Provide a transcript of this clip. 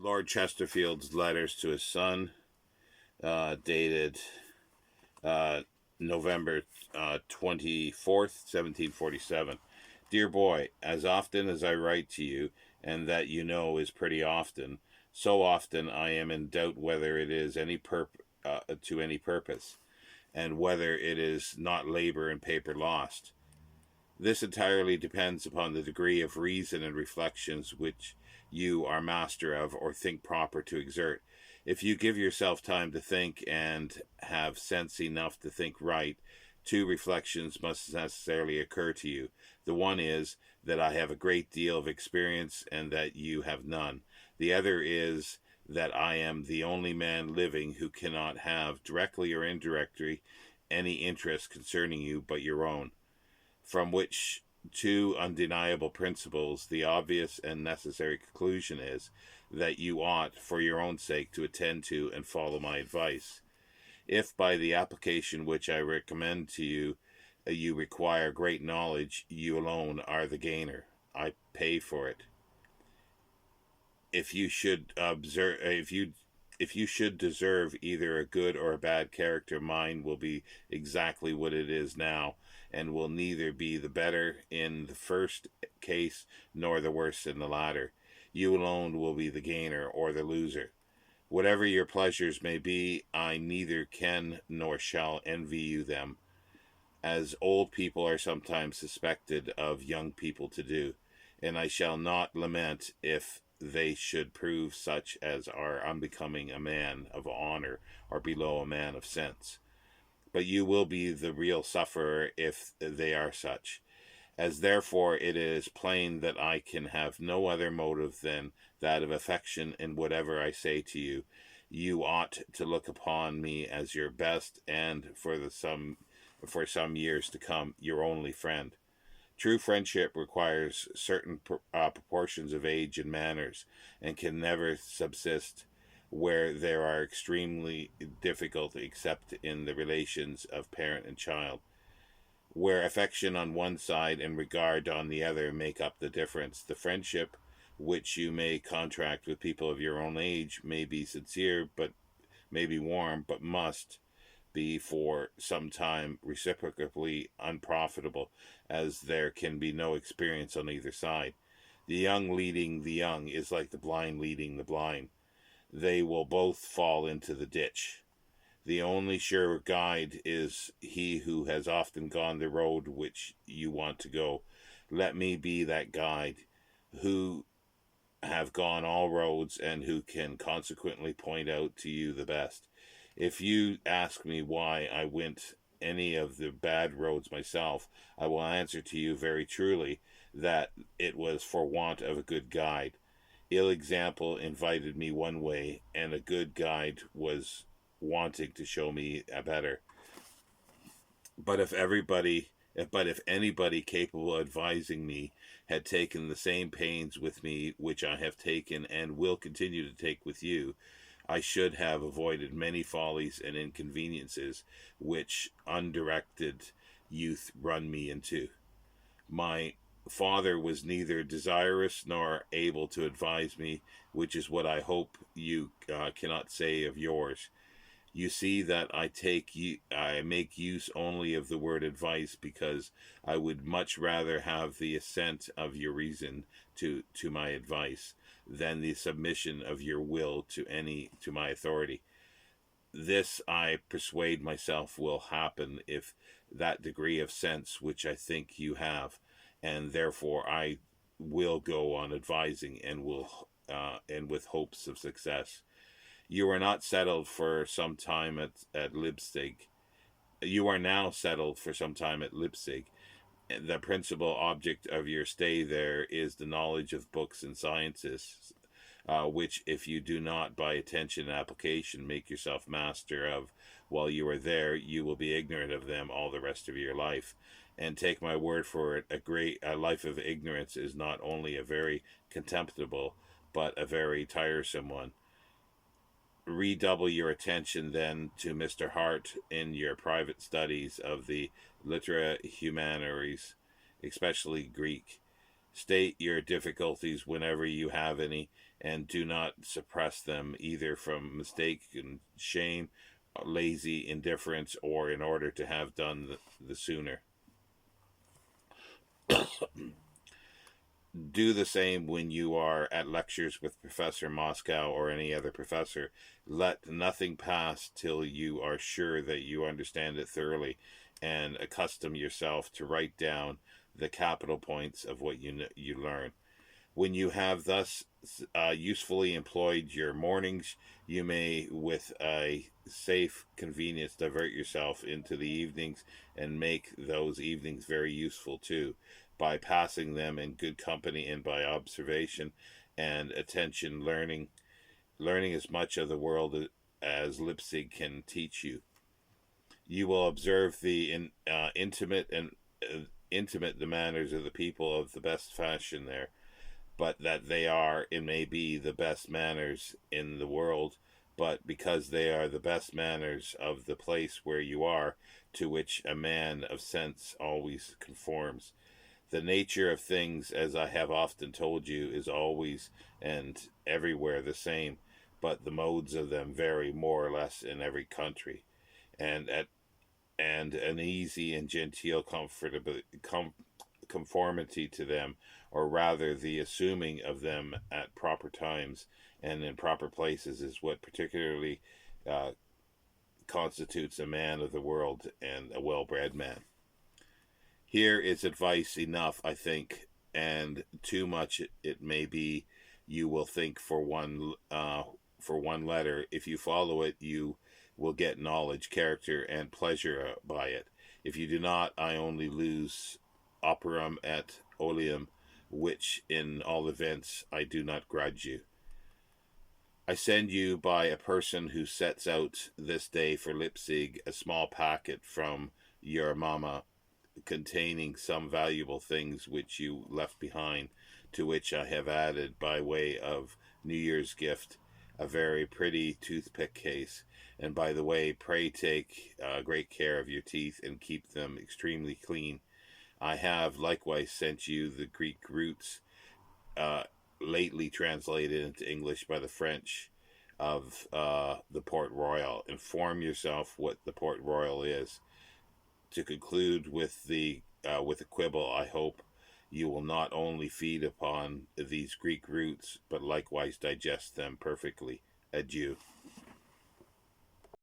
Lord Chesterfield's letters to his son, dated uh, November 24th, 1747. Dear boy, as often as I write to you, and that you know is pretty often, so often I am in doubt whether it is to any purpose, and whether it is not labor and paper lost. This entirely depends upon the degree of reason and reflections which you are master of or think proper to exert. If you give yourself time to think and have sense enough to think right, two reflections must necessarily occur to you. The one is that I have a great deal of experience and that you have none. The other is that I am the only man living who cannot have, directly or indirectly, any interest concerning you but your own, from which two undeniable principles, the obvious and necessary conclusion is that you ought, for your own sake, to attend to and follow my advice. If by the application which I recommend to you, you require great knowledge, you alone are the gainer. I pay for it. If you should observe, if you should deserve either a good or a bad character, mine will be exactly what it is now, and will neither be the better in the first case nor the worse in the latter. You alone will be the gainer or the loser. Whatever your pleasures may be, I neither can nor shall envy you them, as old people are sometimes suspected of young people to do, and I shall not lament if they should prove such as are unbecoming a man of honor or below a man of sense. But you will be the real sufferer if they are such. As therefore it is plain that I can have no other motive than that of affection in whatever I say to you, you ought to look upon me as your best and for some years to come your only friend. True friendship requires certain proportions of age and manners, and can never subsist where there are extremely difficult except in the relations of parent and child, where affection on one side and regard on the other make up the difference. The friendship which you may contract with people of your own age may be sincere, but may be warm, but must be for some time reciprocally unprofitable, as there can be no experience on either side. The young leading the young is like the blind leading the blind. They will both fall into the ditch. The only sure guide is he who has often gone the road which you want to go. Let me be that guide, who have gone all roads and who can consequently point out to you the best. If you ask me why I went any of the bad roads myself, I will answer to you very truly that it was for want of a good guide. Ill example invited me one way, and a good guide was wanting to show me a better. But if anybody capable of advising me had taken the same pains with me which I have taken and will continue to take with you, I should have avoided many follies and inconveniences which undirected youth run me into. My father was neither desirous nor able to advise me, which is what I hope you cannot say of yours. You see that I make use only of the word advice, because I would much rather have the assent of your reason to my advice than the submission of your will to my authority. This I persuade myself will happen if that degree of sense which I think you have, and therefore I will go on advising, and with hopes of success. You are not settled for some time at Leipzig. You are now settled for some time at Leipzig. The principal object of your stay there is the knowledge of books and sciences, which, if you do not by attention and application make yourself master of while you are there, you will be ignorant of them all the rest of your life. And take my word for it, a life of ignorance is not only a very contemptible, but a very tiresome one. Redouble your attention then to Mr. Hart in your private studies of the litera humaniores, especially Greek. State your difficulties whenever you have any, and do not suppress them either from mistake and shame, lazy indifference, or in order to have done the sooner. Do the same when you are at lectures with Professor Moscow or any other professor. Let nothing pass till you are sure that you understand it thoroughly, and accustom yourself to write down the capital points of what you learn. When you have thus usefully employed your mornings, you may, with a safe convenience, divert yourself into the evenings and make those evenings very useful too, by passing them in good company and by observation and attention, learning as much of the world as Leipzig can teach you. You will observe the intimate the manners of the people of the best fashion there, but that they are, it may be, the best manners in the world, but because they are the best manners of the place where you are, to which a man of sense always conforms. The nature of things, as I have often told you, is always and everywhere the same, but the modes of them vary more or less in every country, and at and an easy and genteel conformity to them, or rather the assuming of them at proper times and in proper places, is what particularly uh, constitutes a man of the world and a well-bred man. Here is advice enough, I think, and too much it may be. You will think for one letter. If you follow it, you will get knowledge, character, and pleasure by it. If you do not, I only lose operum et oleum, which in all events I do not grudge you. I send you by a person who sets out this day for Leipzig a small packet from your mamma, containing some valuable things which you left behind, to which I have added, by way of New Year's gift, a very pretty toothpick case. And by the way, pray take great care of your teeth and keep them extremely clean. I have likewise sent you the Greek roots, uh, lately translated into English by the French, of the Port Royal. Inform yourself what the Port Royal is. To conclude with a quibble, I hope you will not only feed upon these Greek roots, but likewise digest them perfectly. Adieu.